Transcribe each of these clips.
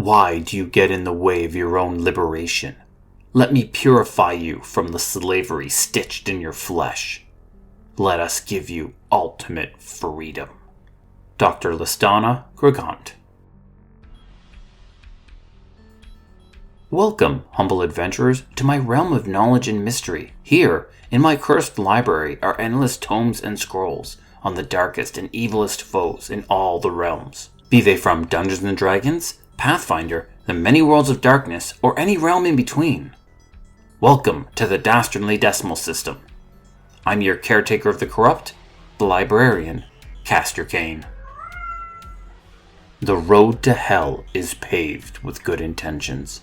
Why do you get in the way of your own liberation? Let me purify you from the slavery stitched in your flesh. Let us give you ultimate freedom. Dr. Lestana Gragant. Welcome, humble adventurers, to my realm of knowledge and mystery. Here, in my cursed library, are endless tomes and scrolls on the darkest and evilest foes in all the realms. Be they from Dungeons & Dragons, Pathfinder, the many worlds of darkness, or any realm in between. Welcome to the Dastardly decimal system. I'm your caretaker of the corrupt, the librarian, Castor Cain. The road to hell is paved with good intentions.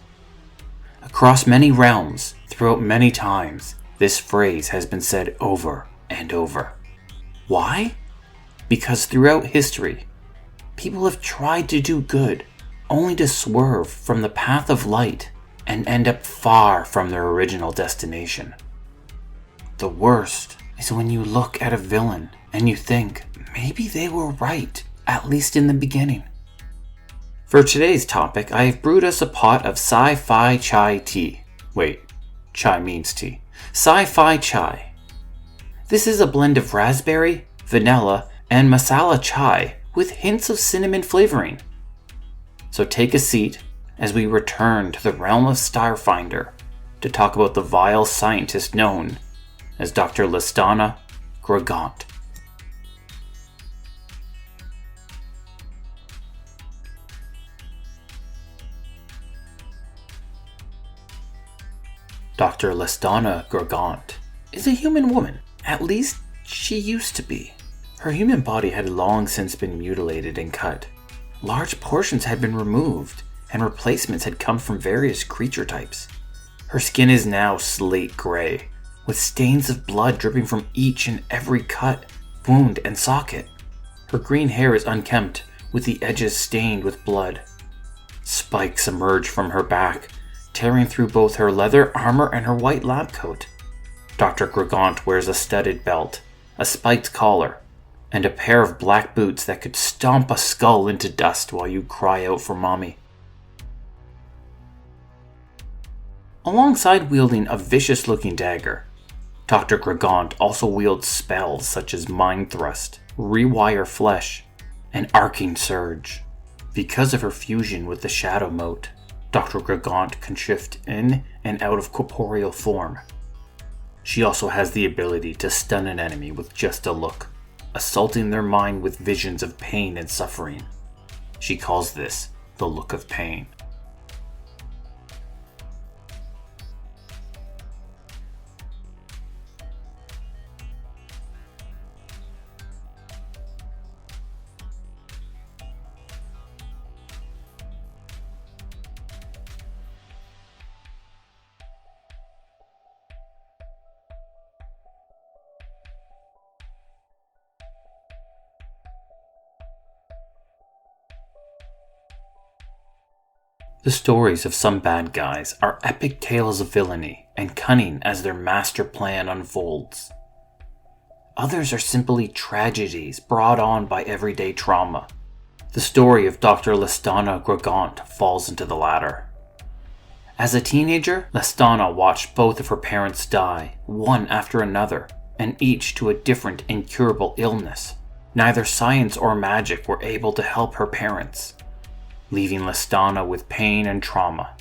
Across many realms, throughout many times, this phrase has been said over and over. Why? Because throughout history, people have tried to do good, only to swerve from the path of light and end up far from their original destination. The worst is when you look at a villain and you think maybe they were right, at least in the beginning. For today's topic, I have brewed us a pot of sci-fi chai tea. Wait, chai means tea. Sci-fi chai. This is a blend of raspberry, vanilla, and masala chai with hints of cinnamon flavoring. So take a seat as we return to the realm of STARFINDER to talk about the vile scientist known as Dr. Lestana Gragant. Dr. Lestana Gragant is a human woman. At least, she used to be. Her human body had long since been mutilated and cut. Large portions had been removed, and replacements had come from various creature types. Her skin is now slate gray, with stains of blood dripping from each and every cut, wound, and socket. Her green hair is unkempt, with the edges stained with blood. Spikes emerge from her back, tearing through both her leather armor and her white lab coat. Dr. Gragant wears a studded belt, a spiked collar, and a pair of black boots that could stomp a skull into dust while you cry out for mommy. Alongside wielding a vicious-looking dagger, Dr. Gragant also wields spells such as Mind Thrust, Rewire Flesh, and Arcing Surge. Because of her fusion with the Shadow Mote, Dr. Gragant can shift in and out of corporeal form. She also has the ability to stun an enemy with just a look, assaulting their mind with visions of pain and suffering. She calls this the look of pain. The stories of some bad guys are epic tales of villainy and cunning as their master plan unfolds. Others are simply tragedies brought on by everyday trauma. The story of Dr. Lestana Gragant falls into the latter. As a teenager, Lestana watched both of her parents die, one after another, and each to a different incurable illness. Neither science or magic were able to help her parents, leaving Lestana with pain and trauma.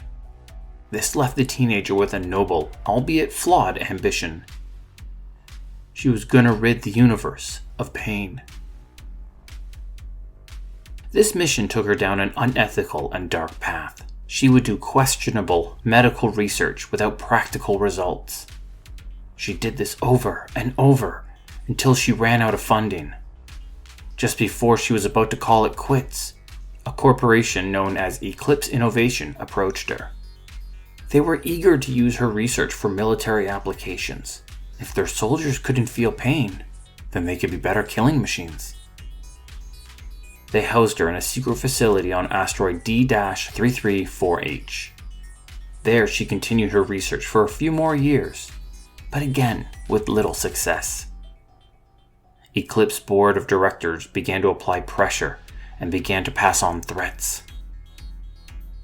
This left the teenager with a noble, albeit flawed, ambition. She was gonna rid the universe of pain. This mission took her down an unethical and dark path. She would do questionable medical research without practical results. She did this over and over until she ran out of funding. Just before she was about to call it quits, a corporation known as Eclipse Innovation approached her. They were eager to use her research for military applications. If their soldiers couldn't feel pain, then they could be better killing machines. They housed her in a secret facility on asteroid D-334H. There she continued her research for a few more years, but again with little success. Eclipse board of directors began to apply pressure and began to pass on threats.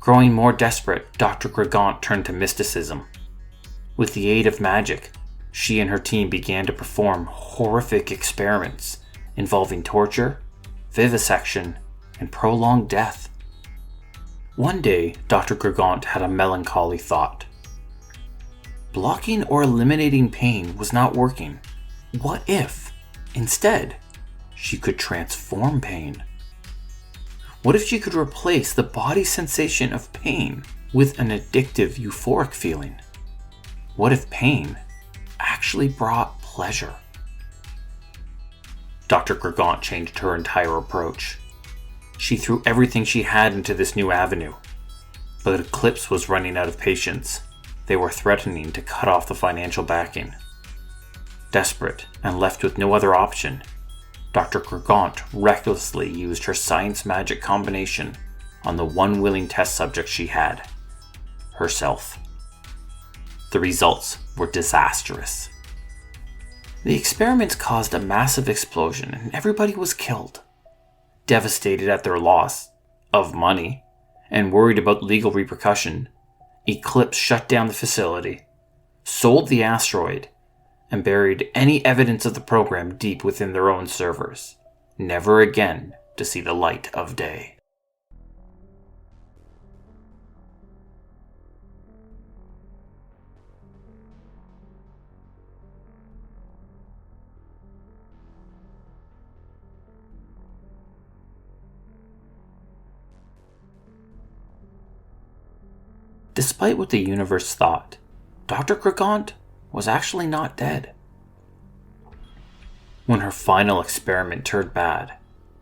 Growing more desperate, Dr. Gragant turned to mysticism. With the aid of magic, she and her team began to perform horrific experiments involving torture, vivisection, and prolonged death. One day, Dr. Gragant had a melancholy thought. Blocking or eliminating pain was not working. What if, instead, she could transform pain? What if she could replace the body sensation of pain with an addictive, euphoric feeling? What if pain actually brought pleasure? Dr. Gragant changed her entire approach. She threw everything she had into this new avenue. But Eclipse was running out of patience. They were threatening to cut off the financial backing. Desperate and left with no other option, Dr. Gragant recklessly used her science magic combination on the one willing test subject she had, herself. The results were disastrous. The experiments caused a massive explosion and everybody was killed. Devastated at their loss of money and worried about legal repercussion, Eclipse shut down the facility, sold the asteroid, and buried any evidence of the program deep within their own servers, never again to see the light of day. Despite what the universe thought, Dr. Gragant was actually not dead. When her final experiment turned bad,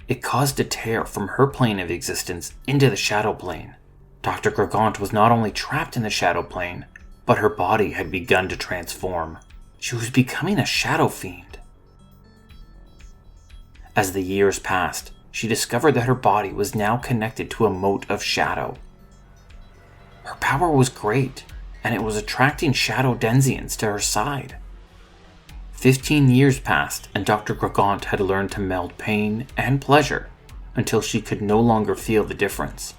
it caused a tear from her plane of existence into the shadow plane. Dr. Gragant was not only trapped in the shadow plane, but her body had begun to transform. She was becoming a shadow fiend. As the years passed, she discovered that her body was now connected to a mote of shadow. Her power was great, and it was attracting shadow denzians to her side. 15 years passed, and Dr. Gragant had learned to meld pain and pleasure until she could no longer feel the difference.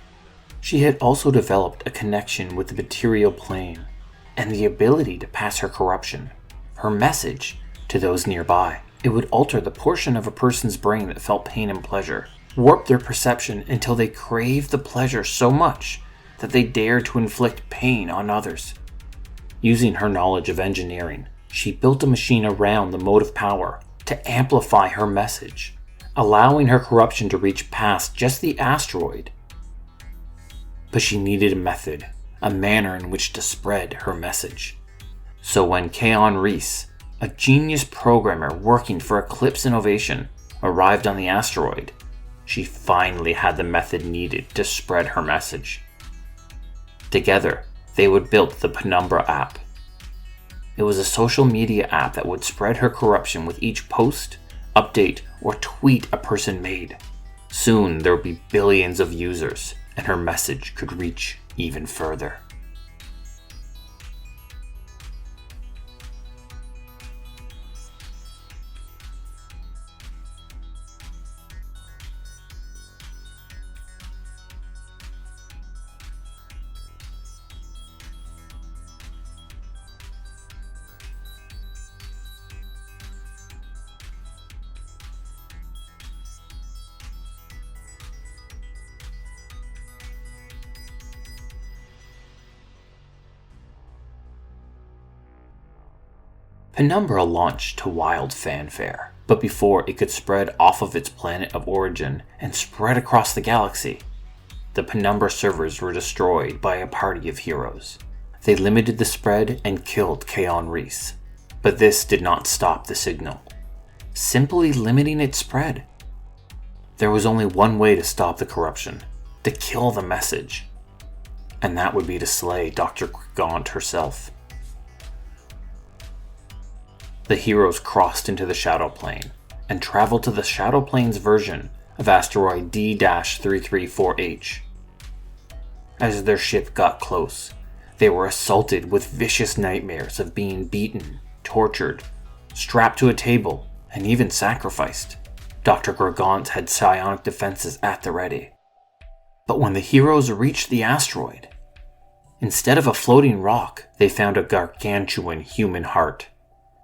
She had also developed a connection with the material plane and the ability to pass her corruption, her message, to those nearby. It would alter the portion of a person's brain that felt pain and pleasure, warp their perception until they craved the pleasure so much that they dared to inflict pain on others. Using her knowledge of engineering, she built a machine around the motive power to amplify her message, allowing her corruption to reach past just the asteroid. But she needed a method, a manner in which to spread her message. So when Cain Reese, a genius programmer working for Eclipse Innovation, arrived on the asteroid, she finally had the method needed to spread her message. Together, they would build the Penumbra app. It was a social media app that would spread her corruption with each post, update, or tweet a person made. Soon, there would be billions of users, and her message could reach even further. Penumbra launched to wild fanfare, but before it could spread off of its planet of origin and spread across the galaxy, the Penumbra servers were destroyed by a party of heroes. They limited the spread and killed Cain Reese, but this did not stop the signal, simply limiting its spread. There was only one way to stop the corruption, to kill the message, and that would be to slay Dr. Gragant herself. The heroes crossed into the Shadow Plane and traveled to the Shadow Plane's version of asteroid D-334H. As their ship got close, they were assaulted with vicious nightmares of being beaten, tortured, strapped to a table, and even sacrificed. Dr. Gragant had psionic defenses at the ready. But when the heroes reached the asteroid, instead of a floating rock, they found a gargantuan human heart,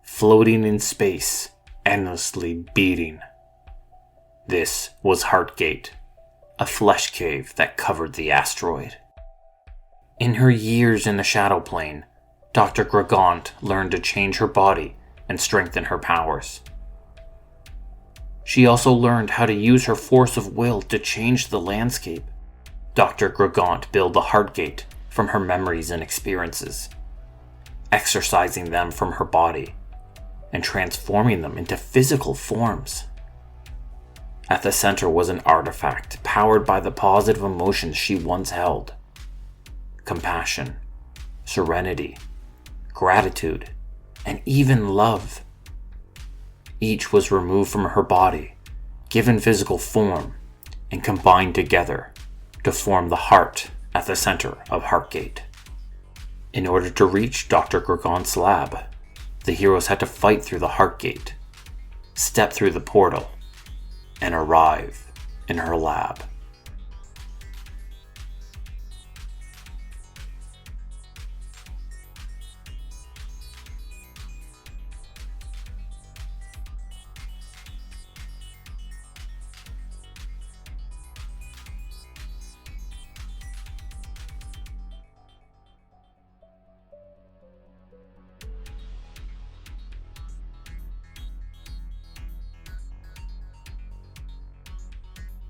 floating in space, endlessly beating. This was Heartgate, a flesh cave that covered the asteroid. In her years in the Shadow Plane, Dr. Gragant learned to change her body and strengthen her powers. She also learned how to use her force of will to change the landscape. Dr. Gragant built the Heartgate from her memories and experiences, exercising them from her body and transforming them into physical forms. At the center was an artifact powered by the positive emotions she once held: compassion, serenity, gratitude, and even love. Each was removed from her body, given physical form, and combined together to form the heart at the center of Heartgate. In order to reach Dr. Gragant's lab, the heroes had to fight through the Heartgate, step through the portal, and arrive in her lab.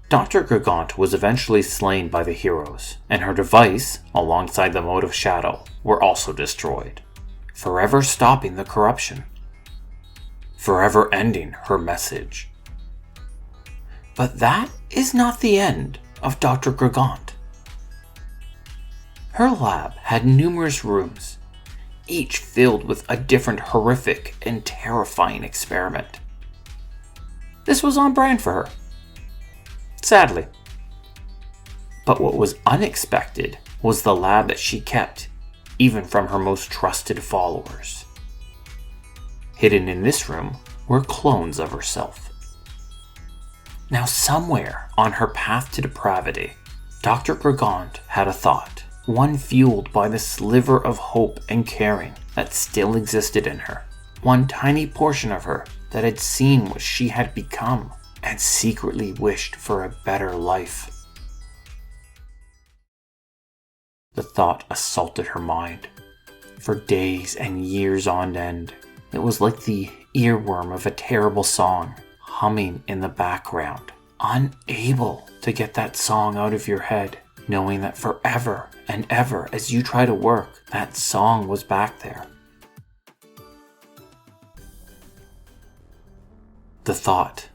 Dr. Gragant was eventually slain by the heroes, and her device, alongside the Mode of Shadow, were also destroyed, forever stopping the corruption, forever ending her message. But that is not the end of Dr. Gragant. Her lab had numerous rooms, each filled with a different horrific and terrifying experiment. This was on brand for her, sadly. But what was unexpected was the lab that she kept, even from her most trusted followers. Hidden in this room were clones of herself. Now, somewhere on her path to depravity, Dr. Gragant had a thought, one fueled by the sliver of hope and caring that still existed in her, one tiny portion of her that had seen what she had become and secretly wished for a better life. The thought assaulted her mind. For days and years on end, it was like the earworm of a terrible song, humming in the background, unable to get that song out of your head, knowing that forever and ever as you try to work, that song was back there. The thought,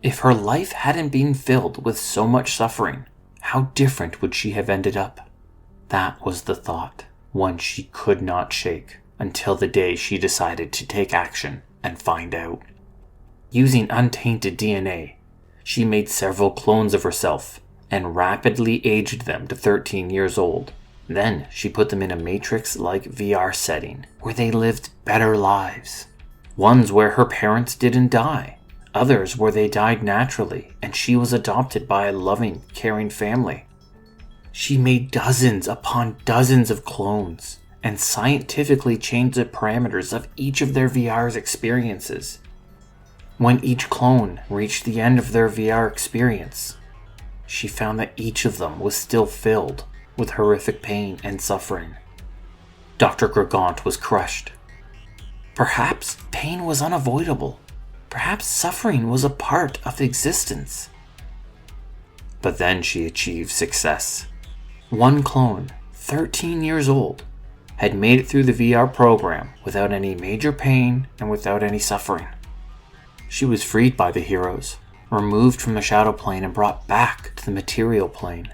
if her life hadn't been filled with so much suffering, how different would she have ended up? That was the thought, one she could not shake, until the day she decided to take action and find out. Using untainted DNA, she made several clones of herself and rapidly aged them to 13 years old. Then she put them in a Matrix-like VR setting where they lived better lives. Ones where her parents didn't die. Others where they died naturally and she was adopted by a loving, caring family. She made dozens upon dozens of clones and scientifically changed the parameters of each of their VR's experiences. When each clone reached the end of their VR experience, she found that each of them was still filled with horrific pain and suffering. Dr. Gragant was crushed. Perhaps pain was unavoidable. Perhaps suffering was a part of existence. But then she achieved success. One clone, 13 years old, had made it through the VR program without any major pain and without any suffering. She was freed by the heroes, removed from the Shadow Plane and brought back to the material plane.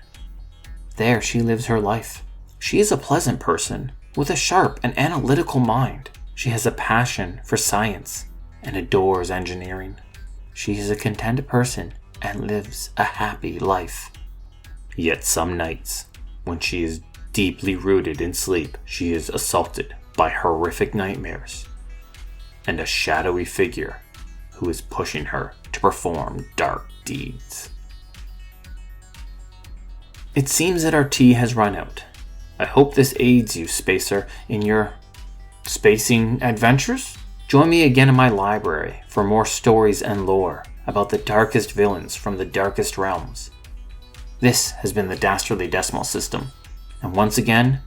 There she lives her life. She is a pleasant person with a sharp and analytical mind. She has a passion for science and adores engineering. She is a content person and lives a happy life. Yet some nights, when she is deeply rooted in sleep, she is assaulted by horrific nightmares and a shadowy figure who is pushing her to perform dark deeds. It seems that our tea has run out. I hope this aids you, Spacer, in your spacing adventures. Join me again in my library for more stories and lore about the darkest villains from the darkest realms. This has been the Dastardly Decimal System, and once again,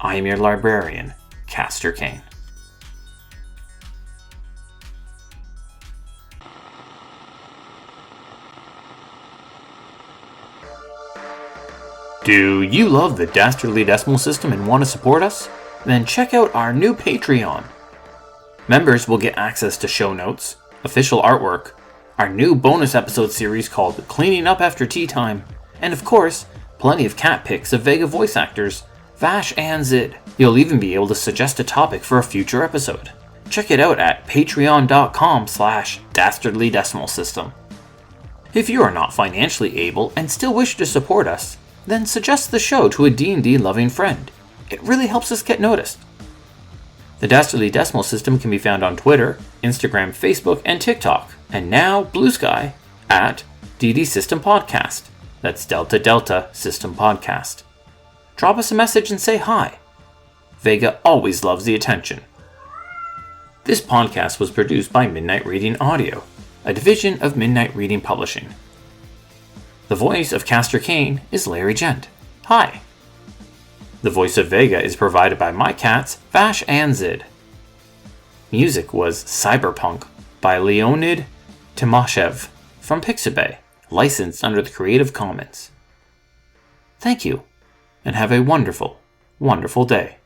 I am your librarian, Castor Cain. Do you love the Dastardly Decimal System and want to support us? Then check out our new Patreon. Members will get access to show notes, official artwork, our new bonus episode series called Cleaning Up After Tea Time, and of course, plenty of cat pics of Vega voice actors, Vash and Zid. You'll even be able to suggest a topic for a future episode. Check it out at patreon.com/Dastardly Decimal System. If you are not financially able and still wish to support us, then suggest the show to a D&D loving friend. It really helps us get noticed. The Dastardly Decimal System can be found on Twitter, Instagram, Facebook, and TikTok, and now Blue Sky at DD System Podcast. That's Delta Delta System Podcast. Drop us a message and say hi. Vega always loves the attention. This podcast was produced by Midnight Reading Audio, a division of Midnight Reading Publishing. The voice of Castor Cain is Larry Gent. Hi. The voice of Vega is provided by my cats, Vash and Zid. Music was Cyberpunk by Leonid Timoshev from Pixabay, licensed under the Creative Commons. Thank you, and have a wonderful, wonderful day.